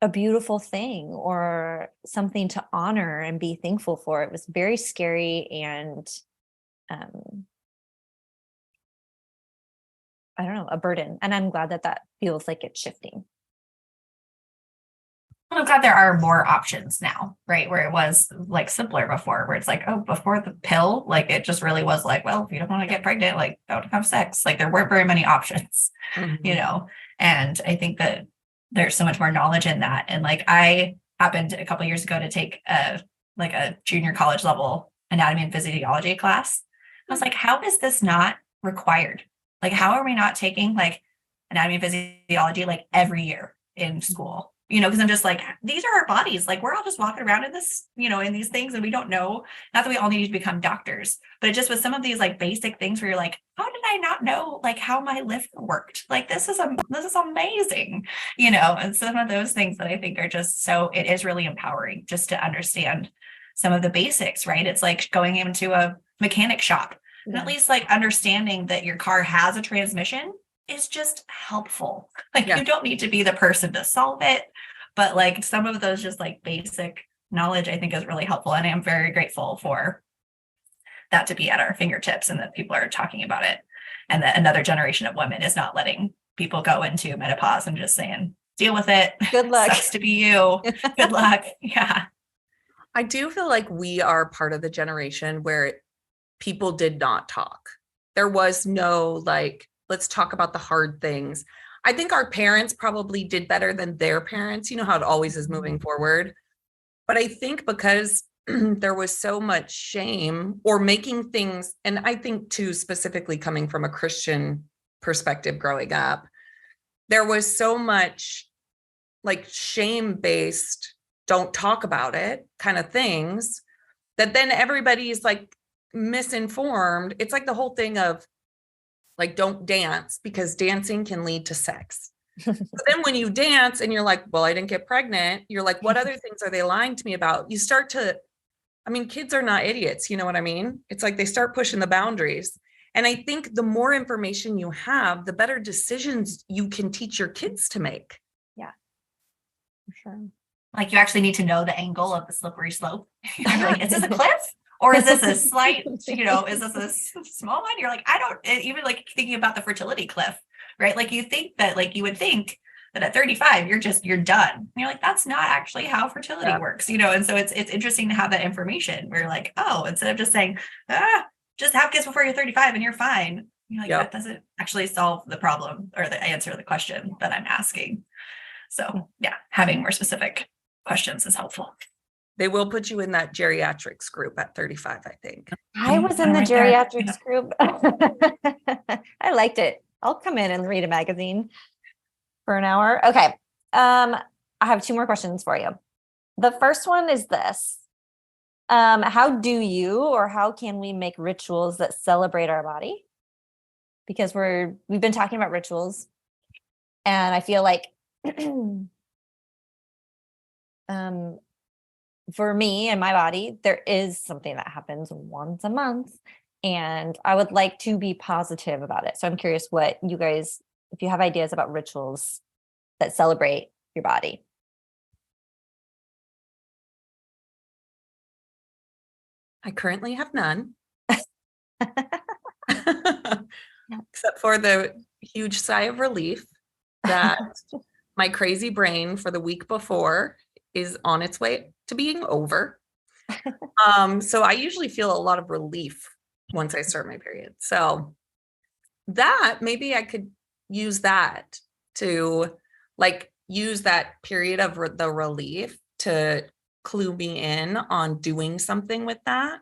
Speaker 1: a beautiful thing or something to honor and be thankful for. It was very scary and I don't know, a burden. And I'm glad that feels like it's shifting.
Speaker 3: I'm glad there are more options now, right? Where it was like simpler before, where it's like, oh, before the pill, like it just really was like, well, if you don't want to get pregnant, like don't have sex. Like there weren't very many options, and I think that there's so much more knowledge in that. And like I happened a couple of years ago to take a junior college level anatomy and physiology class. I was like, how is this not required? Like, how are we not taking like anatomy and physiology like every year in school? because I'm just like, these are our bodies. Like, we're all just walking around in this, in these things, and we don't know. Not that we all need to become doctors, but it just was some of these like basic things where you're like, how did I not know like how my liver worked? Like, this is amazing, and some of those things that I think are just so, it is really empowering just to understand some of the basics, right? It's like going into a mechanic shop and at least like understanding that your car has a transmission is just helpful. Like, you don't need to be the person to solve it, but like some of those just like basic knowledge I think is really helpful. And I'm very grateful for that to be at our fingertips and that people are talking about it. And that another generation of women is not letting people go into menopause and just saying, deal with it.
Speaker 1: Good luck.
Speaker 3: Sucks to be you. Good luck. Yeah.
Speaker 2: I do feel like we are part of the generation where people did not talk. There was no like, let's talk about the hard things. I think our parents probably did better than their parents. You know how it always is moving forward. But I think because there was so much shame or making things, and I think too, specifically coming from a Christian perspective growing up, there was so much like shame-based, don't talk about it kind of things, that then everybody's like misinformed. It's like the whole thing of like, don't dance because dancing can lead to sex. But then when you dance and you're like, well, I didn't get pregnant, you're like, what other things are they lying to me about? You start to, kids are not idiots. You know what I mean? It's like they start pushing the boundaries. And I think the more information you have, the better decisions you can teach your kids to make.
Speaker 1: Yeah, for sure.
Speaker 3: Like, you actually need to know the angle of the slippery slope. You're like, is this a cliff? Or is this a slight, is this a small one? You're like, I don't, even like thinking about the fertility cliff, right? Like, you think that, like, you would think that at 35, you're done. And you're like, that's not actually how fertility works, And so it's interesting to have that information where you're like, oh, instead of just saying, just have kids before you're 35 and you're fine. You're like, that doesn't actually solve the problem or the answer to the question that I'm asking. So yeah, having more specific questions is helpful.
Speaker 2: They will put you in that geriatrics group at 35, I think.
Speaker 1: I was in the geriatrics group. I liked it. I'll come in and read a magazine for an hour. Okay. I have 2 more questions for you. The first one is this. How do you, or how can we make rituals that celebrate our body? Because we've been talking about rituals, and I feel like for me and my body, there is something that happens once a month, and I would like to be positive about it. So I'm curious what you guys, if you have ideas about rituals that celebrate your body.
Speaker 2: I currently have none. Except for the huge sigh of relief that my crazy brain for the week before is on its way to being over. So I usually feel a lot of relief once I start my period. So that maybe I could use that to like use that period of the relief to clue me in on doing something with that.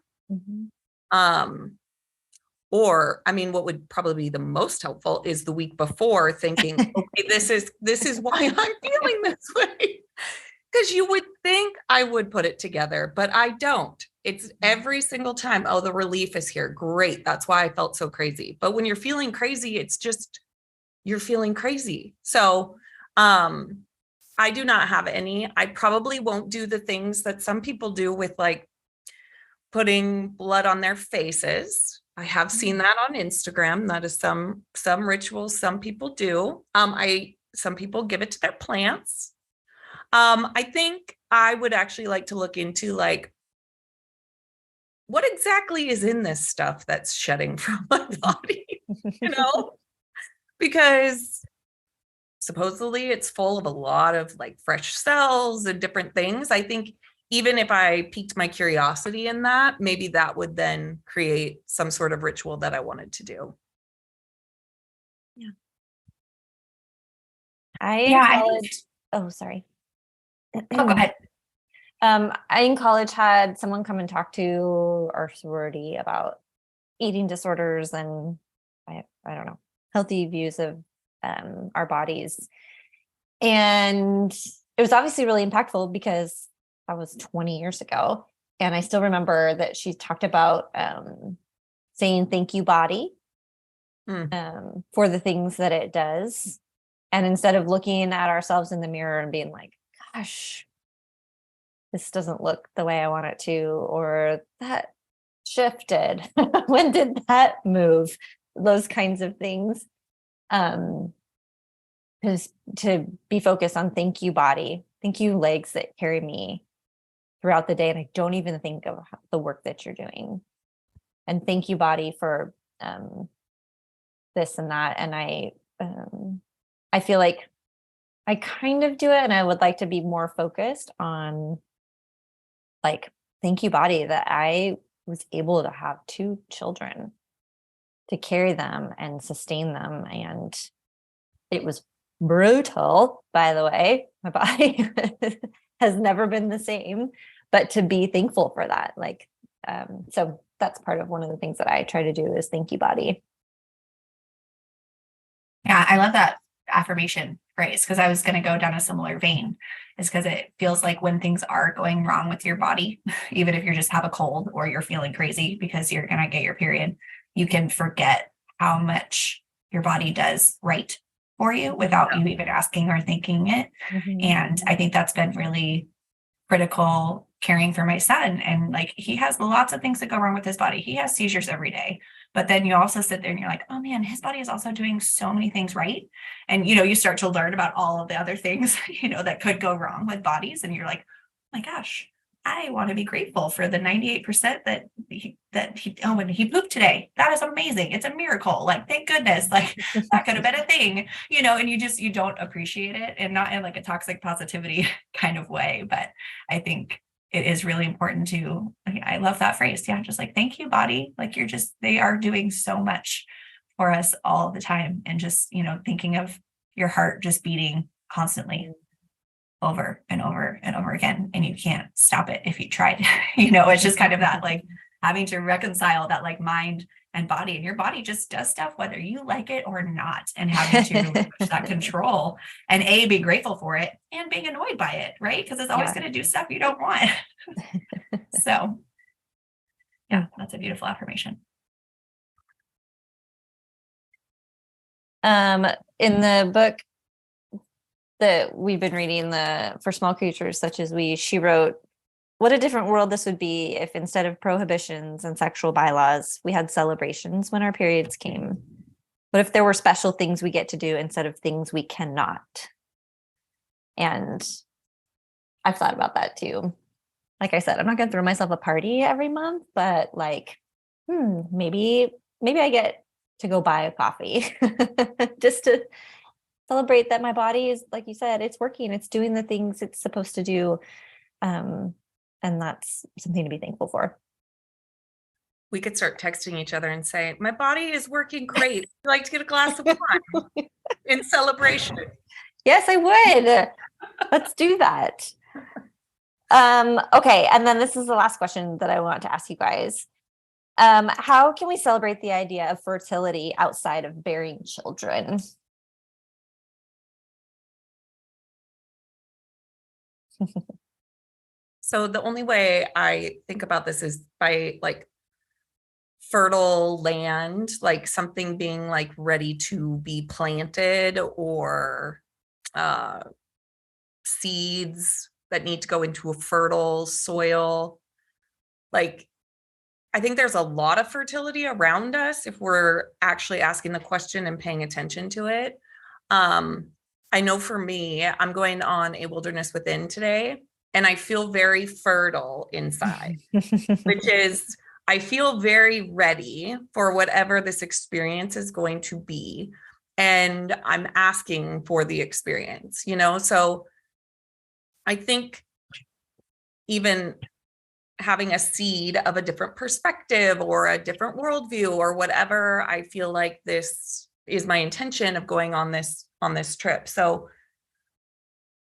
Speaker 2: Or what would probably be the most helpful is the week before thinking, okay, this is why I'm feeling this way. Because you would think I would put it together, but I don't. It's every single time, oh, the relief is here. Great. That's why I felt so crazy. But when you're feeling crazy, it's just, you're feeling crazy. So I do not have any. I probably won't do the things that some people do with like putting blood on their faces. I have seen that on Instagram. That is some rituals some people do. Some people give it to their plants. I think I would actually like to look into like, what exactly is in this stuff that's shedding from my body, because supposedly it's full of a lot of like fresh cells and different things. I think even if I piqued my curiosity in that, maybe that would then create some sort of ritual that I wanted to do.
Speaker 1: Yeah. Oh, sorry.
Speaker 3: Oh, go ahead.
Speaker 1: I in college had someone come and talk to our sorority about eating disorders and I don't know, healthy views of our bodies. And it was obviously really impactful because that was 20 years ago. And I still remember that she talked about saying thank you, body, for the things that it does. And instead of looking at ourselves in the mirror and being like, gosh, this doesn't look the way I want it to, or that shifted. When did that move? Those kinds of things. Because to be focused on thank you, body, thank you, legs that carry me throughout the day. And I don't even think of the work that you're doing. And thank you, body, for this and that. And I feel like I kind of do it, and I would like to be more focused on like, thank you, body, that I was able to have 2 children, to carry them and sustain them. And it was brutal, by the way. My body has never been the same, but to be thankful for that. Like, so that's part of one of the things that I try to do is thank you, body.
Speaker 3: Yeah, I love that affirmation phrase, because I was going to go down a similar vein, is because it feels like when things are going wrong with your body, even if you just have a cold or you're feeling crazy because you're going to get your period, you can forget how much your body does right for you without you even asking or thinking it. And I think that's been really critical caring for my son. And like, he has lots of things that go wrong with his body. He has seizures every day. But then you also sit there and you're like, oh man, his body is also doing so many things right. And, you start to learn about all of the other things, that could go wrong with bodies. And you're like, oh my gosh, I want to be grateful for the 98% when he pooped today. That is amazing. It's a miracle. Like, thank goodness, like that could have been a thing, and you don't appreciate it, and not in like a toxic positivity kind of way. But I think it is really important I love that phrase. Yeah. Just like, thank you, body. Like, they are doing so much for us all the time. And just, thinking of your heart just beating constantly over and over and over again. And you can't stop it if you tried, it's just kind of that, like, having to reconcile that, like, mind and body, and your body just does stuff whether you like it or not, and having to relinquish that control and be grateful for it and being annoyed by it, right? Because it's always going to do stuff you don't want. So yeah, that's a beautiful affirmation.
Speaker 1: In the book that we've been reading, For Small Creatures Such as We, she wrote, what a different world this would be if instead of prohibitions and sexual bylaws, we had celebrations when our periods came. What if there were special things we get to do instead of things we cannot? And I've thought about that too. Like I said, I'm not going to throw myself a party every month, but like, maybe I get to go buy a coffee just to celebrate that my body is, like you said, it's working, it's doing the things it's supposed to do. And that's something to be thankful for.
Speaker 2: We could start texting each other and say, my body is working great. Would you like to get a glass of wine in celebration?
Speaker 1: Yes, I would. Let's do that. Okay. And then this is the last question that I want to ask you guys. How can we celebrate the idea of fertility outside of bearing children?
Speaker 2: So the only way I think about this is by like fertile land, like something being like ready to be planted, or seeds that need to go into a fertile soil. Like, I think there's a lot of fertility around us if we're actually asking the question and paying attention to it. I know for me, I'm going on a Wilderness Within today, and I feel very fertile inside, which is, I feel very ready for whatever this experience is going to be. And I'm asking for the experience, so I think even having a seed of a different perspective or a different worldview or whatever, I feel like this is my intention of going on this trip. So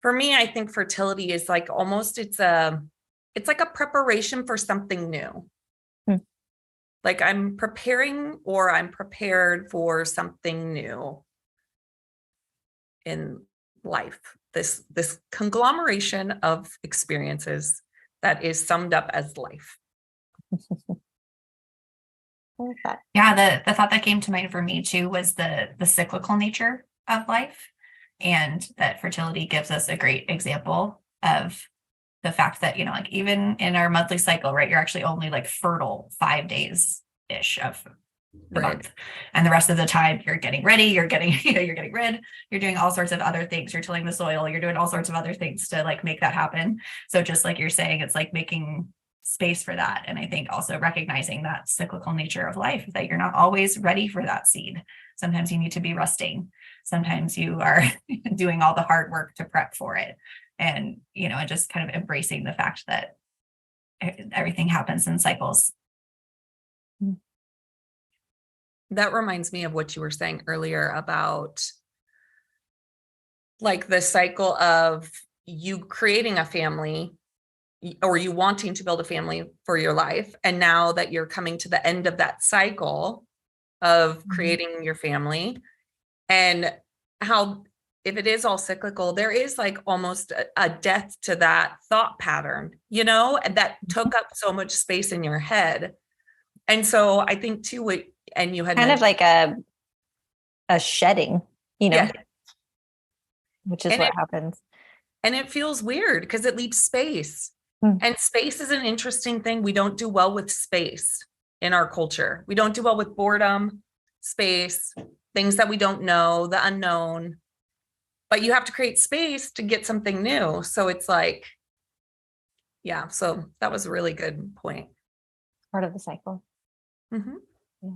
Speaker 2: for me, I think fertility is like almost, it's like a preparation for something new. Like I'm preparing, or I'm prepared for something new in life this conglomeration of experiences that is summed up as life.
Speaker 3: Yeah, the thought that came to mind for me too was the cyclical nature of life, and that fertility gives us a great example of the fact that, you know, like even in our monthly cycle, right, you're actually only like fertile 5 days ish of the month, and the rest of the time you're getting ready, you're getting you're getting rid, you're doing all sorts of other things, you're tilling the soil, you're doing all sorts of other things to like make that happen. So just like you're saying, it's like making space for that. And I think also recognizing that cyclical nature of life, that you're not always ready for that seed. Sometimes you need to be resting. Sometimes you are doing all the hard work to prep for it. And, you know, and just kind of embracing the fact that everything happens in cycles.
Speaker 2: That reminds me of what you were saying earlier about like the cycle of you creating a family, or you wanting to build a family for your life. And now that you're coming to the end of that cycle of creating your family, and how, if it is all cyclical, there is like almost a death to that thought pattern, you know, and that took up so much space in your head. And so I think too, and you had
Speaker 1: kind of like a shedding, you know, which is
Speaker 2: and
Speaker 1: what happens.
Speaker 2: And it feels weird because it leaves space. And space is an interesting thing. We don't do well with space in our culture. We don't do well with boredom, space, things that we don't know, the unknown. But you have to create space to get something new. So it's like, yeah, so that was a really good point.
Speaker 1: Part of the cycle.
Speaker 2: Mm-hmm.
Speaker 1: Yeah.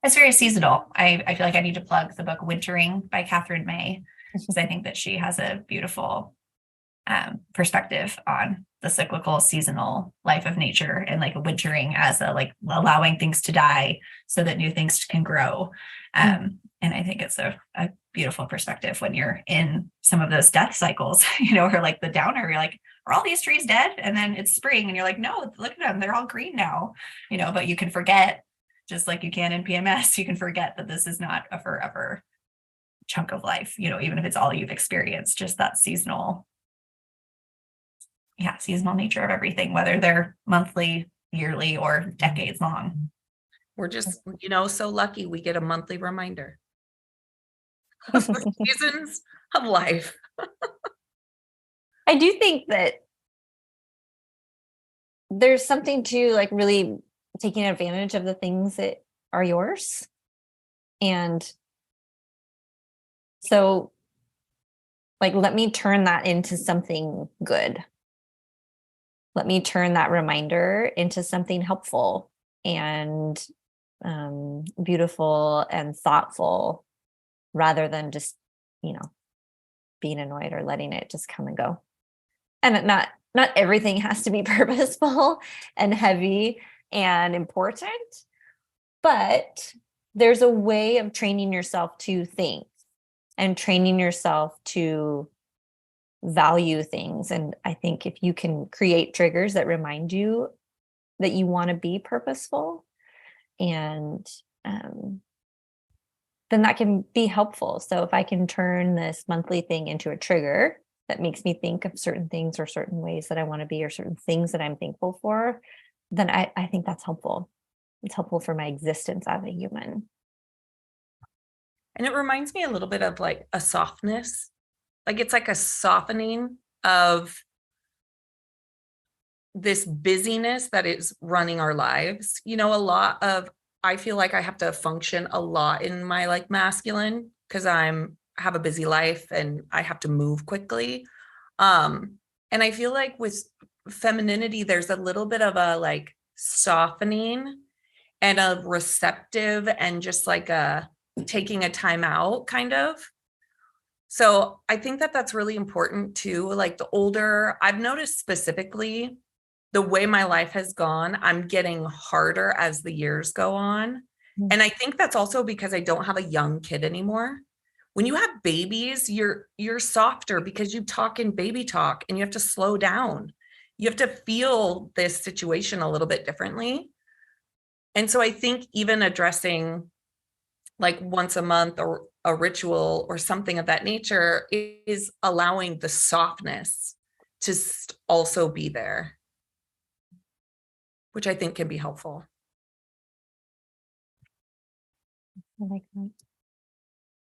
Speaker 3: It's very seasonal. I feel like I need to plug the book Wintering by Catherine May, because I think that she has a beautiful perspective on the cyclical seasonal life of nature, and like wintering as a like allowing things to die so that new things can grow. And I think it's a beautiful perspective when you're in some of those death cycles, you know, or like the downer, you're like, are all these trees dead? And then it's spring and you're like, no, look at them, they're all green now, you know, but you can forget, just like you can in PMS, you can forget that this is not a forever chunk of life, you know, even if it's all you've experienced, just that seasonal nature of everything, whether they're monthly, yearly, or decades long.
Speaker 2: We're just, you know, so lucky we get a monthly reminder of the seasons of life.
Speaker 1: I do think that there's something to like really taking advantage of the things that are yours. And so like, let me turn that into something good. Let me turn that reminder into something helpful and beautiful and thoughtful, rather than just, you know, being annoyed or letting it just come and go. And not everything has to be purposeful and heavy and important, but there's a way of training yourself to think and training yourself to value things. And I think if you can create triggers that remind you that you want to be purposeful, and then that can be helpful. So if I can turn this monthly thing into a trigger that makes me think of certain things or certain ways that I want to be, or certain things that I'm thankful for, then I think that's helpful. It's helpful for my existence as a human.
Speaker 2: And it reminds me a little bit of like a softness. Like it's like a softening of this busyness that is running our lives. You know, I feel like I have to function a lot in my like masculine because have a busy life and I have to move quickly. And I feel like with femininity, there's a little bit of a like softening and a receptive and just like a taking a time out kind of. So I think that that's really important too. Like the older I've noticed, specifically the way my life has gone, I'm getting harder as the years go on. And I think that's also because I don't have a young kid anymore. When you have babies, you're softer because you talk in baby talk and you have to slow down. You have to feel this situation a little bit differently. And so I think even addressing like once a month or a ritual or something of that nature is allowing the softness to also be there, which I think can be helpful.
Speaker 1: I like that.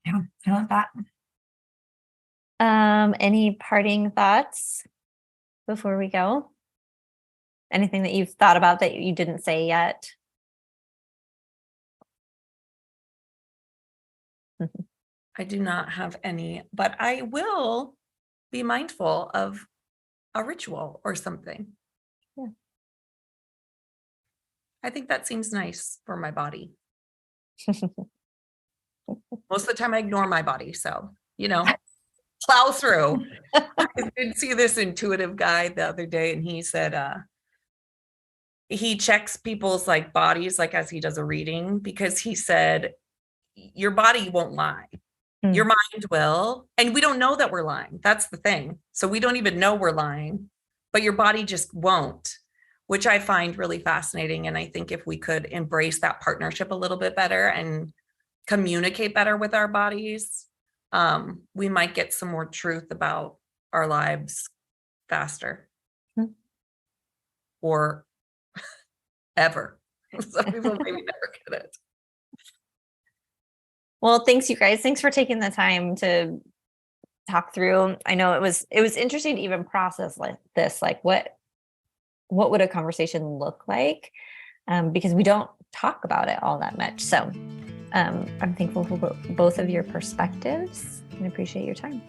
Speaker 3: Yeah, I love that.
Speaker 1: Any parting thoughts before we go? Anything that you've thought about that you didn't say yet?
Speaker 2: I do not have any, but I will be mindful of a ritual or something.
Speaker 1: Yeah.
Speaker 2: I think that seems nice for my body. Most of the time I ignore my body, so, plow through. I did see this intuitive guy the other day, and he said he checks people's like bodies like as he does a reading, because he said your body won't lie. Your mind will, and we don't know that we're lying. That's the thing. So we don't even know we're lying, but your body just won't, which I find really fascinating. And I think if we could embrace that partnership a little bit better and communicate better with our bodies, we might get some more truth about our lives faster. Or ever. Some people maybe never get it.
Speaker 1: Well, thanks, you guys. Thanks for taking the time to talk through. I know it was interesting to even process like this, like what would a conversation look like? Because we don't talk about it all that much. So I'm thankful for both of your perspectives and appreciate your time.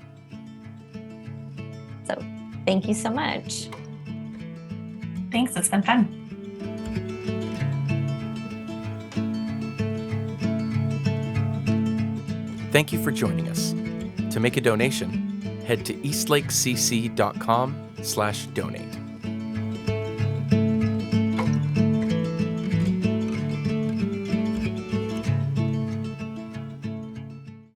Speaker 1: So thank you so much.
Speaker 3: Thanks. It's been fun.
Speaker 5: Thank you for joining us. To make a donation, head to eastlakecc.com/donate.